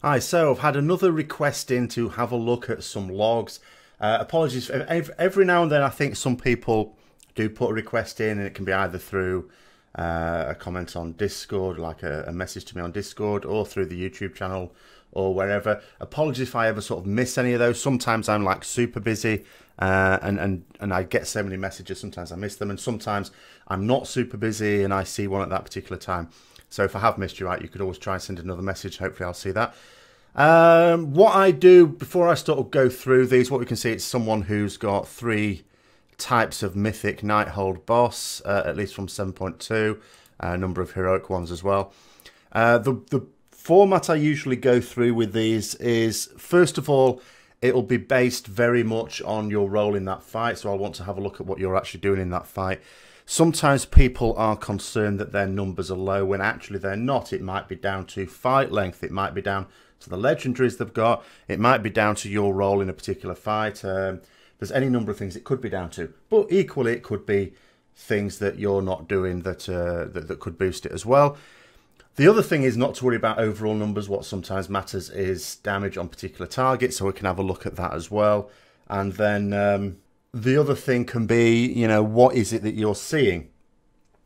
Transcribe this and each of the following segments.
Hi, so I've had another request in to have a look at some logs. Apologies, every now and then I think some people do put a request in, and it can be either through a comment on Discord, like a message to me on Discord, or through the YouTube channel or wherever. Apologies if I ever sort of miss any of those. Sometimes I'm like super busy and I get so many messages, sometimes I miss them, and sometimes I'm not super busy and I see one at that particular time. So if I have missed you out, you could always try and send another message. Hopefully I'll see that. What I do before I sort of go through these, what we can see, it's someone who's got 3 types of mythic Nighthold boss, at least from 7.2, a number of heroic ones as well. The format I usually go through with these is, first of all, it'll be based very much on your role in that fight, so I'll want to have a look at what you're actually doing in that fight. Sometimes people are concerned that their numbers are low when actually they're not. It might be down to fight length, it might be down to the legendaries they've got, it might be down to your role in a particular fight. There's any number of things it could be down to, but equally it could be things that you're not doing that that could boost it as well. The other thing is not to worry about overall numbers. What sometimes matters is damage on particular targets, so we can have a look at that as well. And then the other thing can be, you know, what is it that you're seeing?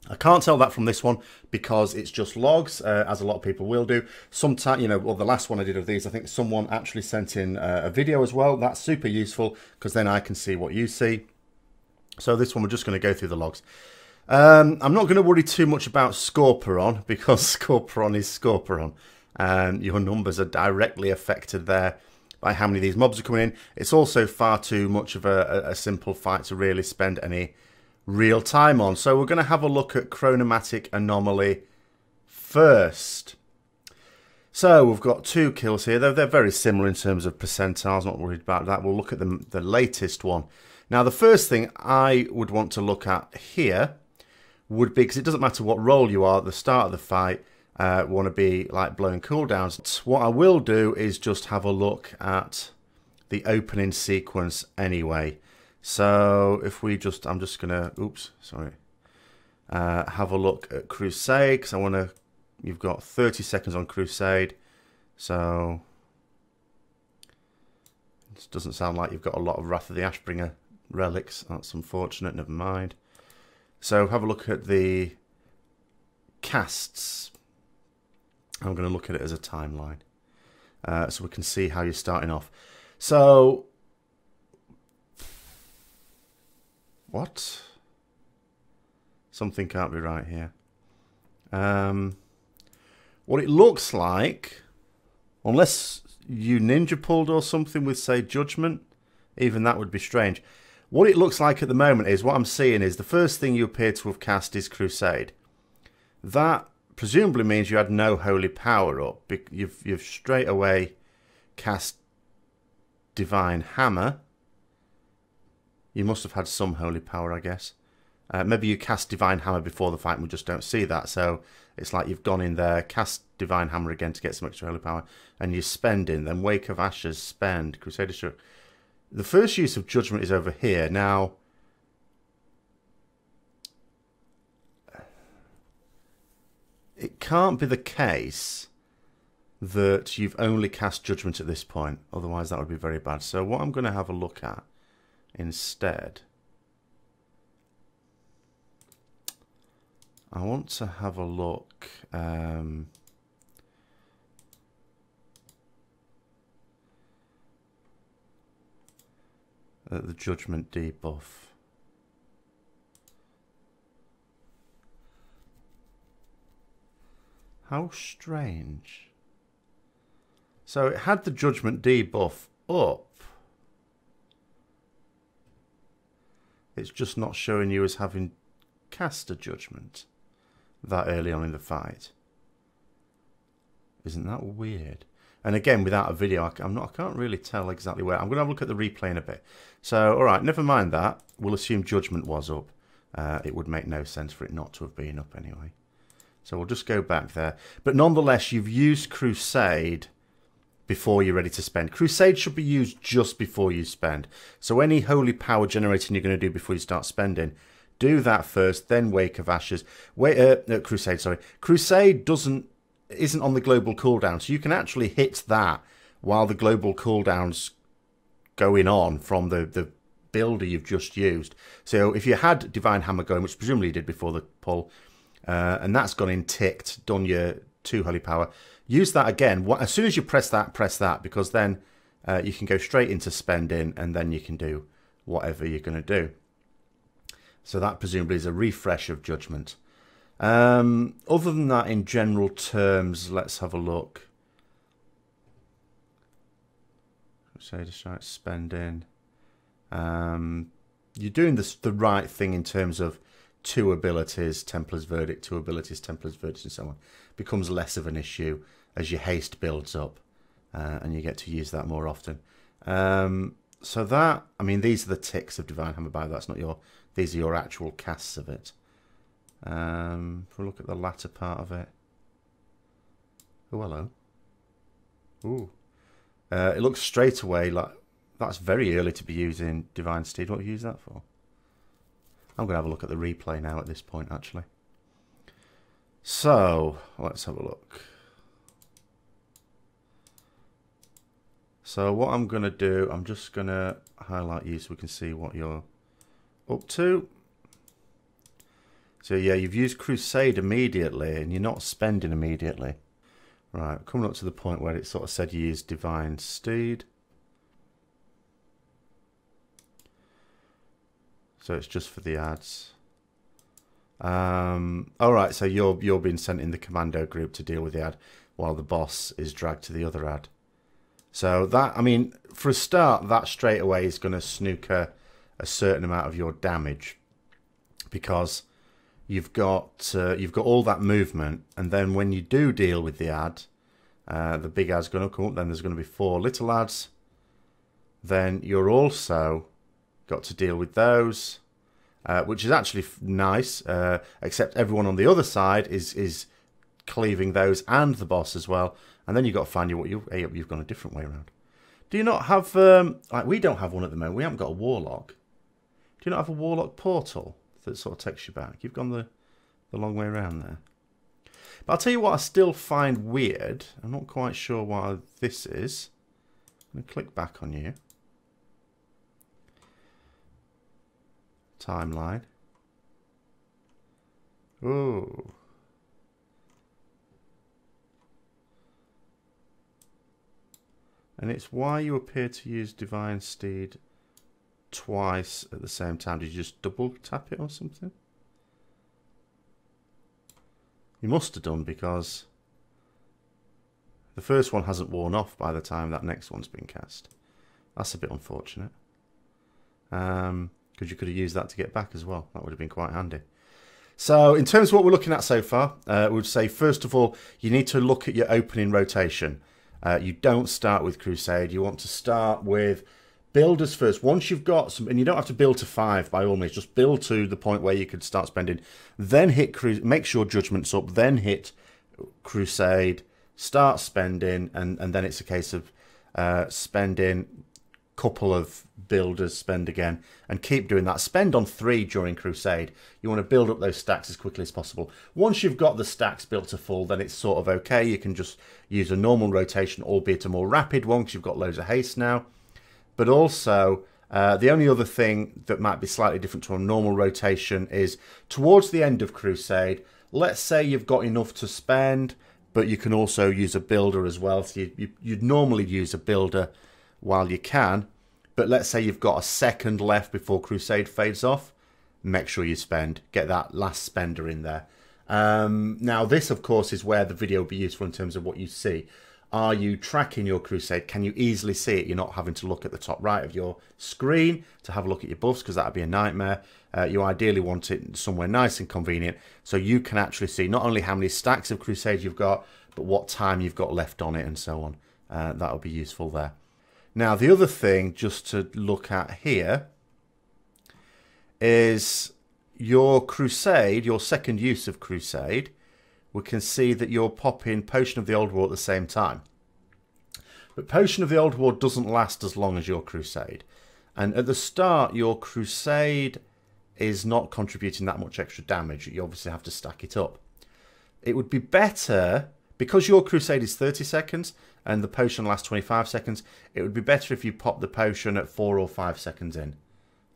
I can't tell that from this one because it's just logs, as a lot of people will do. Sometimes, you know, well, the last one I did of these, I think someone actually sent in a video as well. That's super useful because then I can see what you see. So this one, we're just going to go through the logs. I'm not going to worry too much about Scorpion because Scorpion is Scorpion. Your numbers are directly affected there by how many of these mobs are coming in. It's also far too much of a simple fight to really spend any real time on. So we're going to have a look at Chronomatic Anomaly first. So we've got 2 kills here. They're very similar in terms of percentiles, not worried about that. We'll look at the latest one. Now the first thing I would want to look at here would be, because it doesn't matter what role you are at the start of the fight, want to be like blowing cooldowns. What I will do is just have a look at the opening sequence anyway. So if we just, I'm just gonna, oops, sorry, have a look at Crusade, because I want to, you've got 30 seconds on Crusade, so it doesn't sound like you've got a lot of Wrath of the Ashbringer relics. That's unfortunate, never mind. So have a look at the casts. I'm going to look at it as a timeline, so we can see how you're starting off. So, what? Something can't be right here. What it looks like, unless you ninja pulled or something with, say, Judgment, even that would be strange. What it looks like at the moment is, what I'm seeing is the first thing you appear to have cast is Crusade. That presumably means you had no holy power up. You've straight away cast Divine Hammer. You must have had some holy power, I guess. Maybe you cast Divine Hammer before the fight and we just don't see that. So it's like you've gone in there, cast Divine Hammer again to get some extra holy power, and you're spending. Then Wake of Ashes, spend, Crusader Struck. The first use of Judgment is over here. Now, it can't be the case that you've only cast Judgment at this point. Otherwise, that would be very bad. So what I'm going to have a look at instead, I want to have a look at the Judgment debuff. How strange. So it had the Judgment debuff up. It's just not showing you as having cast a Judgment that early on in the fight. Isn't that weird? And again, without a video, I can't really tell exactly where. I'm going to have a look at the replay in a bit. So, all right, never mind that. We'll assume Judgment was up. It would make no sense for it not to have been up anyway. So we'll just go back there. But nonetheless, you've used Crusade before you're ready to spend. Crusade should be used just before you spend. So any holy power generating you're going to do before you start spending, do that first, then Wake of Ashes. Crusade, sorry. Crusade doesn't isn't on the global cooldown, so you can actually hit that while the global cooldown's going on from the builder you've just used. So if you had Divine Hammer going, which presumably you did before the pull, and that's gone in ticked, done your 2 holy power, use that again. As soon as you press that, because then you can go straight into spending, and then you can do whatever you're going to do. So that presumably is a refresh of Judgment. Other than that, in general terms, let's have a look. Crusader Strike, spending. You're doing the right thing in terms of 2 abilities, Templar's Verdict, 2 abilities, Templar's Verdict, and so on. Becomes less of an issue as your haste builds up, and you get to use that more often. So that, I mean, these are the ticks of Divine Hammer, by that's not your, these are your actual casts of it. If we look at the latter part of it. Oh, hello. Ooh. It looks straight away like that's very early to be using Divine Steed. What do you use that for? I'm going to have a look at the replay now at this point, actually. So, let's have a look. So what I'm going to do, I'm just going to highlight you so we can see what you're up to. So yeah, you've used Crusade immediately and you're not spending immediately. Right, coming up to the point where it sort of said you used Divine Steed. So it's just for the ads. Alright, so you're being sent in the commando group to deal with the ad while the boss is dragged to the other ad. So that, I mean, for a start, that straight away is going to snooker a certain amount of your damage. Because you've got all that movement, and then when you do deal with the ad, the big ad's going to come up, then there's going to be 4 little ads. Then you're also got to deal with those, which is actually nice, except everyone on the other side is cleaving those and the boss as well. And then you've got to find what you've gone a different way around. Do you not have, like we don't have one at the moment, we haven't got a Warlock. Do you not have a Warlock portal that sort of takes you back? You've gone the long way around there. But I'll tell you what I still find weird. I'm not quite sure what this is. I'm going to click back on you. Timeline. Ooh. And it's why you appear to use Divine Steed twice at the same time. Did you just double tap it or something? You must have done, because the first one hasn't worn off by the time that next one's been cast. That's a bit unfortunate. Because you could have used that to get back as well. That would have been quite handy. So in terms of what we're looking at so far, we would say, first of all, you need to look at your opening rotation. You don't start with Crusade. You want to start with builders first. Once you've got some, and you don't have to build to 5 by all means, just build to the point where you could start spending. Then hit make sure Judgment's up. Then hit Crusade. Start spending, and then it's a case of spending. Couple of builders, spend again, and keep doing that. Spend on 3 during Crusade. You want to build up those stacks as quickly as possible. Once you've got the stacks built to full, then it's sort of okay. You can just use a normal rotation, albeit a more rapid one, because you've got loads of haste now. But also, the only other thing that might be slightly different to a normal rotation is towards the end of Crusade, let's say you've got enough to spend, but you can also use a builder as well. So you'd normally use a builder while you can, but let's say you've got a second left before Crusade fades off, make sure you spend, get that last spender in there. Now this of course is where the video will be useful in terms of what you see. Are you tracking your Crusade? Can you easily see it? You're not having to look at the top right of your screen to have a look at your buffs, because that would be a nightmare. You ideally want it somewhere nice and convenient so you can actually see not only how many stacks of Crusade you've got, but what time you've got left on it and so on. That will be useful there. Now, the other thing just to look at here is your Crusade, your second use of Crusade. We can see that you're popping Potion of the Old War at the same time. But Potion of the Old War doesn't last as long as your Crusade. And at the start, your Crusade is not contributing that much extra damage. You obviously have to stack it up. It would be better, Because your crusade is 30 seconds and the potion lasts 25 seconds, it would be better if you pop the potion at 4 or 5 seconds in.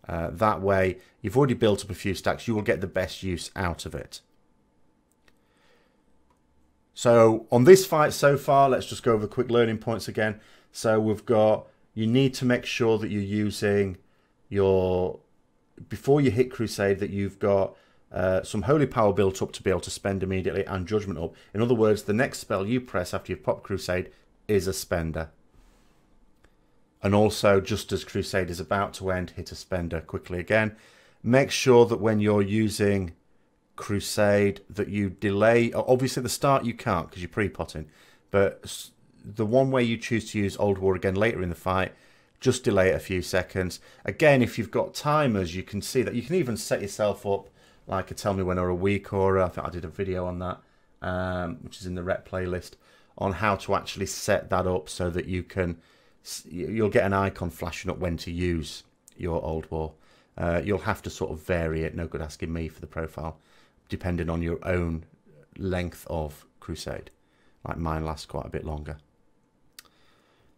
That way, you've already built up a few stacks. You will get the best use out of it. So on this fight so far, let's just go over the quick learning points again. So we've got, you need to make sure that you're using your, before you hit crusade, that you've got some holy power built up to be able to spend immediately and judgment up. In other words, the next spell you press after you've popped crusade is a spender. And also, just as crusade is about to end, hit a spender quickly again. Make sure that when you're using crusade that you delay. Obviously at the start you can't because you're pre-potting, but the one way you choose to use Old War again later in the fight, just delay it a few seconds. Again, if you've got timers, you can see that you can even set yourself up like a Tell Me When or a Week, or I think I did a video on that, which is in the rep playlist, on how to actually set that up so that you can, you'll get an icon flashing up when to use your Old War. You'll have to sort of vary it, no good asking me for the profile, depending on your own length of crusade. Like mine lasts quite a bit longer.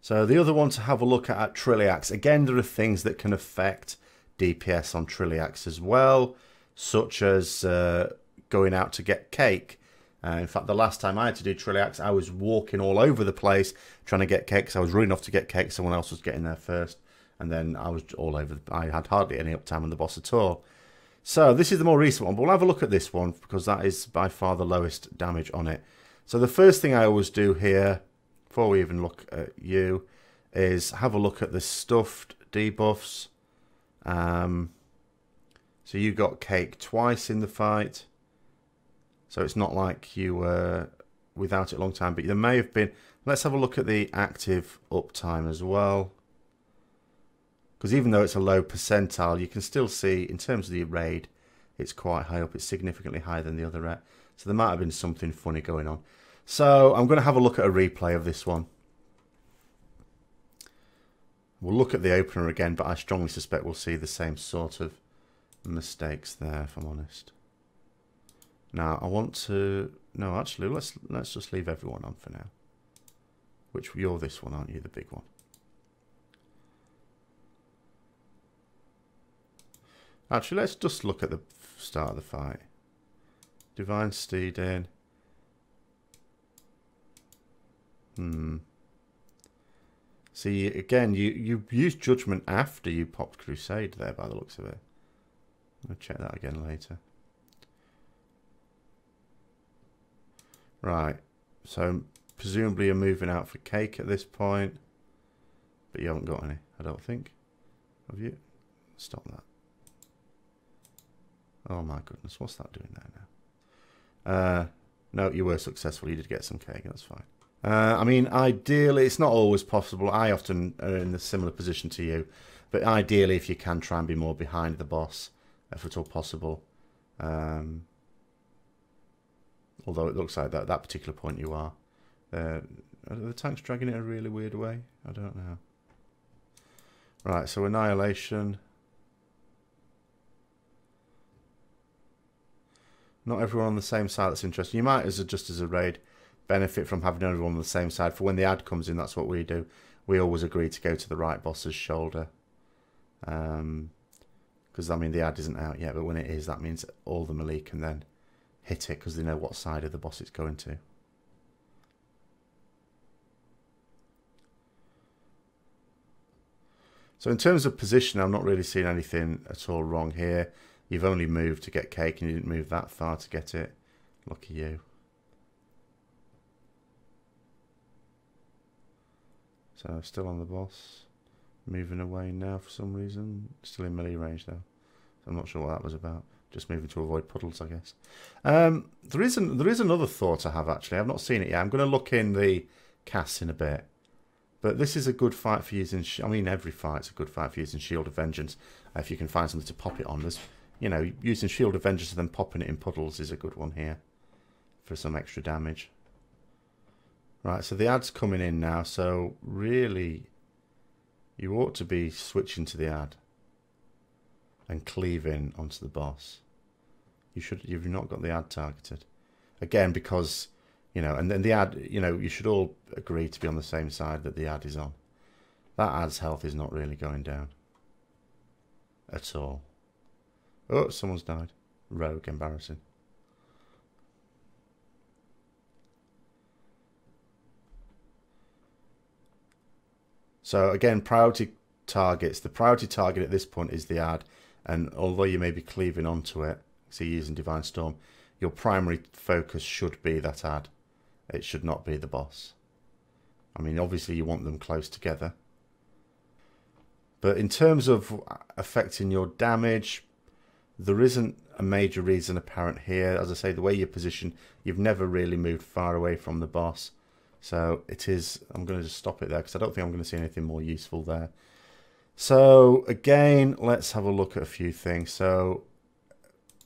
So the other one to have a look at Trilliax. Again, there are things that can affect DPS on Trilliax as well, such as going out to get cake. In fact, the last time I had to do Trilliax, I was walking all over the place trying to get cake. So I was running off to get cake, someone else was getting there first. And then I was all over, I had hardly any uptime on the boss at all. So this is the more recent one, but we'll have a look at this one because that is by far the lowest damage on it. So the first thing I always do here, before we even look at you, is have a look at the stuffed debuffs. So you got cake twice in the fight. So it's not like you were without it a long time, but there may have been. Let's have a look at the active uptime as well. Because even though it's a low percentile, you can still see, in terms of the raid, it's quite high up. It's significantly higher than the other rep. So there might have been something funny going on. So I'm going to have a look at a replay of this one. We'll look at the opener again, but I strongly suspect we'll see the same sort of mistakes there, if I'm honest. Now, I want to... No, actually, let's just leave everyone on for now. Which, you're this one, aren't you? The big one. Actually, let's just look at the start of the fight. Divine Steed in. See, again, you used Judgment after you popped Crusade there, by the looks of it. I'll check that again later. Right, so presumably you're moving out for cake at this point. But you haven't got any, I don't think. Have you? Stop that. Oh my goodness, what's that doing there now? No, you were successful. You did get some cake, that's fine. I mean, ideally, it's not always possible. I often are in a similar position to you. But ideally, if you can, try and be more behind the boss, if at all possible. Although it looks like that particular point you are. Are the tanks dragging it a really weird way? I don't know. Right, so Annihilation. Not everyone on the same side, that's interesting. You might, just as a raid, benefit from having everyone on the same side. For when the ad comes in, that's what we do. We always agree to go to the right boss's shoulder. Because, I mean, the ad isn't out yet, but when it is, that means all the melee can then hit it because they know what side of the boss it's going to. So in terms of position, I'm not really seeing anything at all wrong here. You've only moved to get cake and you didn't move that far to get it. Lucky you. So still on the boss. Moving away now for some reason. Still in melee range though. So I'm not sure what that was about. Just moving to avoid puddles, I guess. There is another thought I have actually. I've not seen it yet. I'm going to look in the casts in a bit. But this is a good fight for using... I mean, every fight's a good fight for using Shield of Vengeance. If you can find something to pop it on. There's, you know, using Shield of Vengeance and then popping it in puddles is a good one here. For some extra damage. Right, so the ad's coming in now. So, really, you ought to be switching to the ad. And cleaving onto the boss. You've not got the ad targeted. Again, because You know, and then the ad, you know, you should all agree to be on the same side that the ad is on. That ad's health is not really going down at all. Oh, someone's died. Rogue, embarrassing. So again, priority targets. The priority target at this point is the ad, and although you may be cleaving onto it, so you're using Divine Storm, your primary focus should be that ad. It should not be the boss. I mean, obviously you want them close together. But in terms of affecting your damage, there isn't a major reason apparent here. As I say, the way you're positioned, you've never really moved far away from the boss. So it is, I'm going to just stop it there because I don't think I'm going to see anything more useful there. So again, let's have a look at a few things. So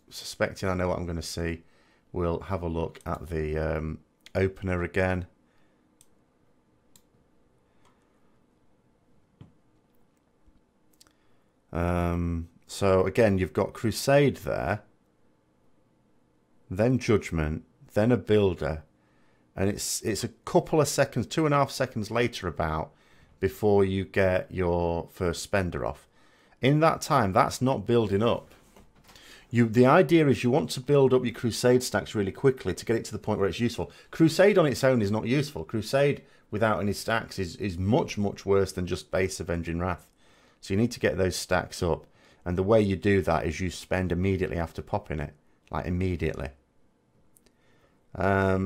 suspecting I know what I'm going to see, we'll have a look at the opener again. So again, you've got Crusade there, then Judgment, then a Builder, and it's a couple of seconds, 2.5 seconds later about, before you get your first spender off. In that time, that's not building up. The idea is you want to build up your Crusade stacks really quickly to get it to the point where it's useful. Crusade on its own is not useful. Crusade without any stacks is much, much worse than just base Avenging Wrath. So you need to get those stacks up. And the way you do that is you spend immediately after popping it. Like immediately. I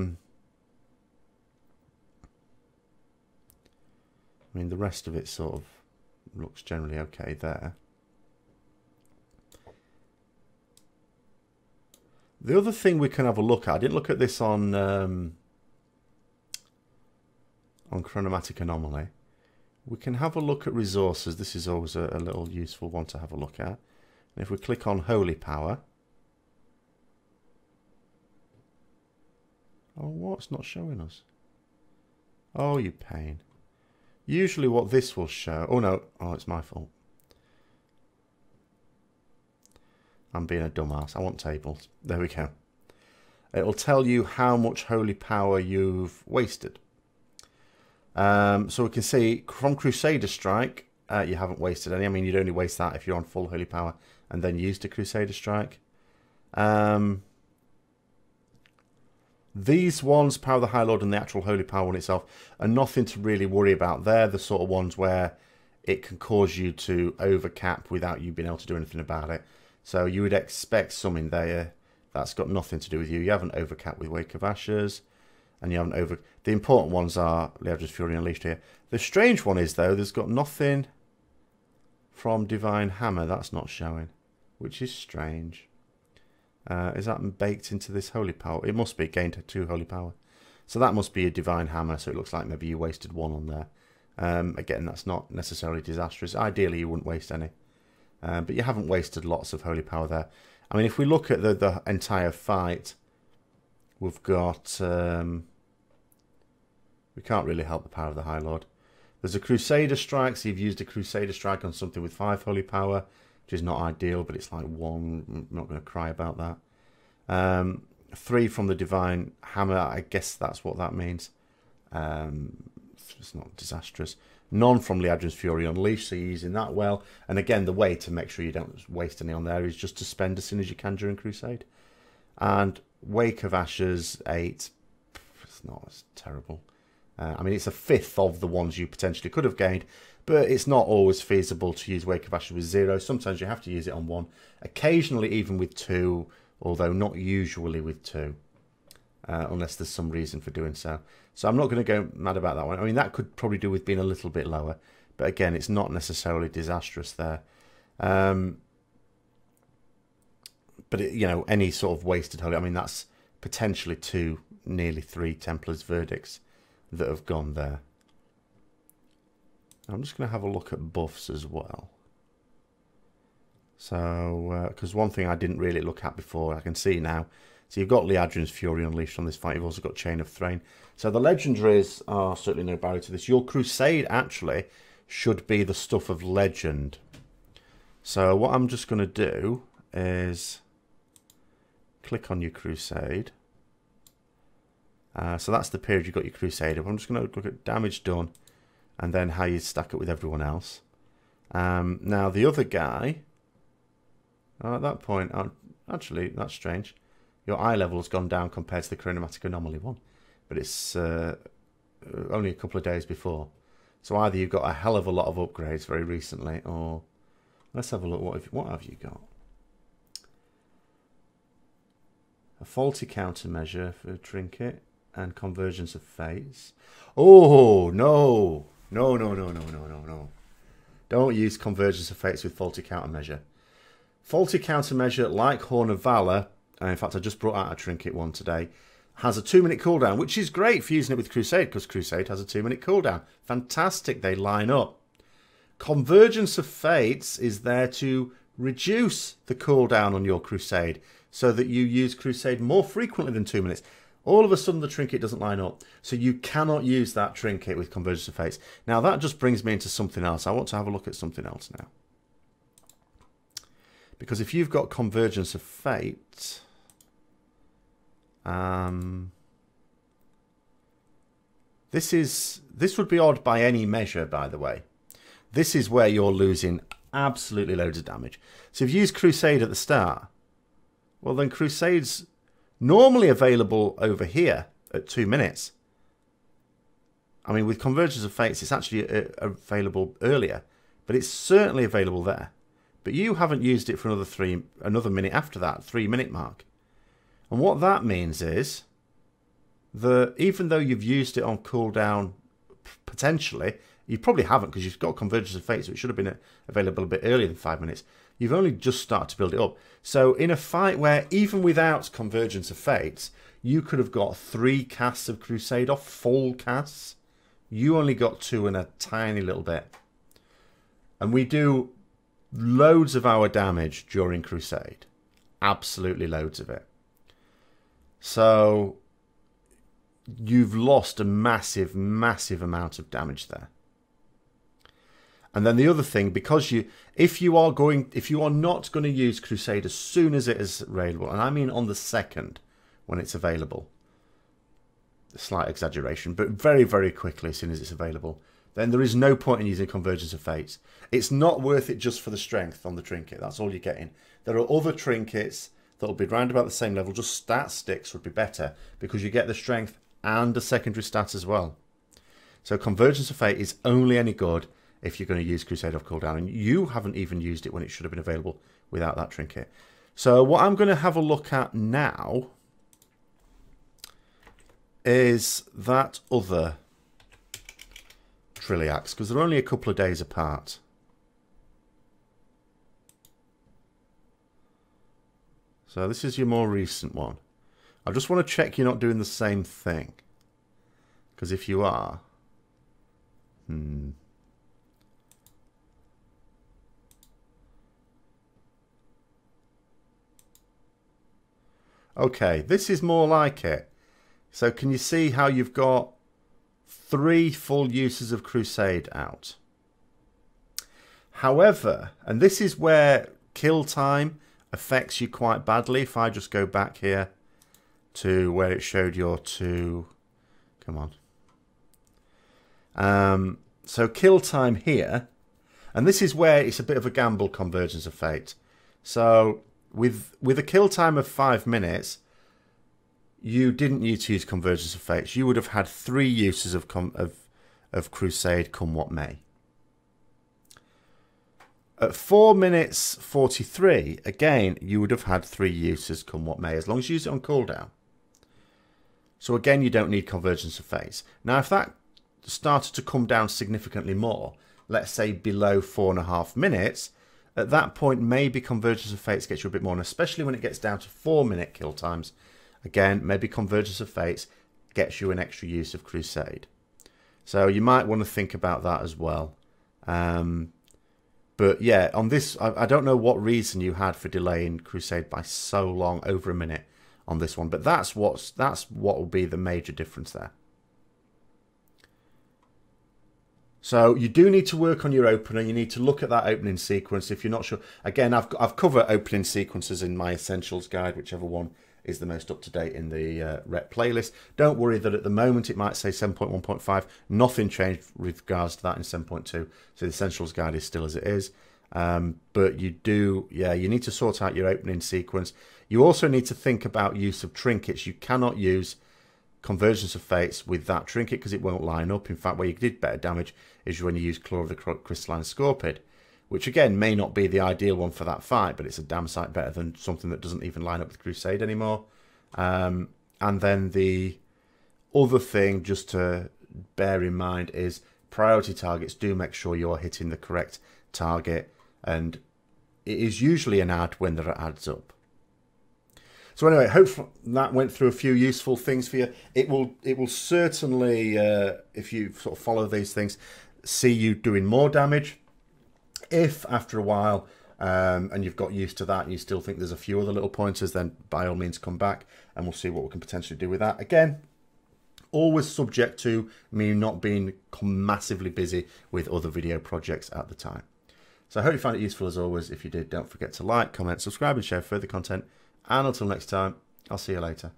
mean, the rest of it sort of looks generally okay there. The other thing we can have a look at, I didn't look at this on Chronomatic Anomaly. We can have a look at resources. This is always a little useful one to have a look at. And if we click on Holy Power. Oh, what's not showing us? Oh, you pain. Usually what this will show... Oh, no. Oh, it's my fault. I'm being a dumbass. I want tables. There we go. It'll tell you how much Holy Power you've wasted. So we can see from Crusader Strike, you haven't wasted any. I mean, you'd only waste that if you're on full Holy Power and then use the Crusader Strike. These ones, Power of the High Lord and the actual Holy Power one itself, are nothing to really worry about. They're the sort of ones where it can cause you to overcap without you being able to do anything about it. So you would expect some in there. That's got nothing to do with you. You haven't overcapped with Wake of Ashes. And you haven't over... The important ones are Liadra's Fury Unleashed here. The strange one is, though, there's got nothing from Divine Hammer. That's not showing, which is strange. Is that baked into this Holy Power? It must be gained 2 Holy Power. So that must be a Divine Hammer, so it looks like maybe you wasted 1 on there. Again, that's not necessarily disastrous. Ideally, you wouldn't waste any. But you haven't wasted lots of Holy Power there. I mean, if we look at the entire fight, we've got... we can't really help the Power of the High Lord. There's a Crusader Strike, so you've used a Crusader Strike on something with 5 Holy Power, which is not ideal, but it's like 1. I'm not going to cry about that. 3 from the Divine Hammer, I guess that's what that means. It's not disastrous. None from Liadra's Fury Unleashed, so you're using that well. And again, the way to make sure you don't waste any on there is just to spend as soon as you can during Crusade. And Wake of Ashes, 8. It's not as terrible. I mean, it's a 5th of the ones you potentially could have gained, but it's not always feasible to use Wake of Ashes with 0. Sometimes you have to use it on 1. Occasionally even with 2, although not usually with 2, unless there's some reason for doing so. So I'm not going to go mad about that one. I mean, that could probably do with being a little bit lower, but again, it's not necessarily disastrous there. But, you know, any sort of wasted holy, I mean, that's potentially 2, nearly 3 Templar's Verdicts that have gone there. I'm just going to have a look at buffs as well. So, because one thing I didn't really look at before, I can see now. So you've got Liadra's Fury Unleashed on this fight. You've also got Chain of Thrain. So the legendaries are certainly no barrier to this. Your Crusade actually should be the stuff of legend. So what I'm just going to do is click on your Crusade. So that's the period you've got your Crusader. I'm just going to look at damage done and then how you stack it with everyone else. Now, the other guy, at that point, actually, that's strange. Your eye level has gone down compared to the Chronomatic Anomaly one. But it's only a couple of days before. So either you've got a hell of a lot of upgrades very recently, or... Let's have a look. What have you got? A faulty countermeasure for a trinket and convergence of fates. Oh, no. No, no, no, no, no, no, no. Don't use convergence of fates with faulty countermeasure. Faulty countermeasure, like Horn of Valor, and in fact I just brought out a trinket one today, has a 2-minute cooldown, which is great for using it with Crusade, because Crusade has a 2-minute cooldown. Fantastic, they line up. Convergence of Fates is there to reduce the cooldown on your Crusade so that you use Crusade more frequently than 2 minutes. All of a sudden the trinket doesn't line up, so you cannot use that trinket with Convergence of Fates. Now that just brings me into something else. I want to have a look at something else now. Because if you've got Convergence of Fate, this would be odd by any measure, by the way. This is where you're losing absolutely loads of damage. So if you use Crusade at the start, well then Crusade's normally available over here at 2 minutes. I mean, with Convergence of Fates, it's actually available earlier, but it's certainly available there. But you haven't used it for another minute after that 3-minute mark. And what that means is that even though you've used it on cooldown potentially, you probably haven't because you've got Convergence of Fate, so it should have been available a bit earlier than 5 minutes. You've only just started to build it up. So in a fight where even without Convergence of Fates, you could have got 3 casts of Crusade off, full casts, you only got 2 and a tiny little bit. And we do loads of our damage during Crusade. Absolutely loads of it. So you've lost a massive, massive amount of damage there. And then the other thing, because if you are not going to use Crusade as soon as it is available, and I mean on the second when it's available, a slight exaggeration, but very, very quickly as soon as it's available, then there is no point in using Convergence of Fates. It's not worth it just for the strength on the trinket. That's all you're getting. There are other trinkets that will be round about the same level. Just stat sticks would be better because you get the strength and a secondary stat as well. So Convergence of Fate is only any good if you're going to use Crusade off cooldown, and you haven't even used it when it should have been available without that trinket. So what I'm going to have a look at now is that other Trilliax, because they're only a couple of days apart. So this is your more recent one. I just want to check you're not doing the same thing, because if you are, okay, this is more like it. So can you see how you've got 3 full uses of Crusade out? However, and this is where kill time affects you quite badly. If I just go back here to where it showed your 2, come on. So kill time here, and this is where it's a bit of a gamble, Convergence of Fate. So with a kill time of 5 minutes, you didn't need to use Convergence of Fates. You would have had 3 uses of Crusade come what may. At 4 minutes 43, again, you would have had 3 uses come what may, as long as you use it on cooldown. So again, you don't need Convergence of Fates. Now, if that started to come down significantly more, let's say below 4.5 minutes, at that point, maybe Convergence of Fates gets you a bit more, and especially when it gets down to 4-minute kill times, again, maybe Convergence of Fates gets you an extra use of Crusade. So you might want to think about that as well. But yeah, on this, I don't know what reason you had for delaying Crusade by so long, over a minute on this one, but that's what will be the major difference there. So you do need to work on your opener. You need to look at that opening sequence if you're not sure. Again, I've covered opening sequences in my Essentials guide, whichever one is the most up-to-date in the rep playlist. Don't worry that at the moment it might say 7.1.5. Nothing changed with regards to that in 7.2. So the Essentials Guide is still as it is. But you do, you need to sort out your opening sequence. You also need to think about use of trinkets. You cannot use Convergence of Fates with that trinket because it won't line up. In fact, where you did better damage is when you use Claw of the Crystalline Scorpid, which again may not be the ideal one for that fight, but it's a damn sight better than something that doesn't even line up with Crusade anymore. And then the other thing just to bear in mind is priority targets. Do make sure you're hitting the correct target, and it is usually an add when there are adds up. So anyway, hopefully that went through a few useful things for you. It will certainly, if you sort of follow these things, see you doing more damage. If after a while and you've got used to that and you still think there's a few other little pointers, then by all means come back and we'll see what we can potentially do with that. Again, always subject to me not being massively busy with other video projects at the time. So I hope you found it useful as always. If you did, don't forget to like, comment, subscribe and share further content. And until next time, I'll see you later.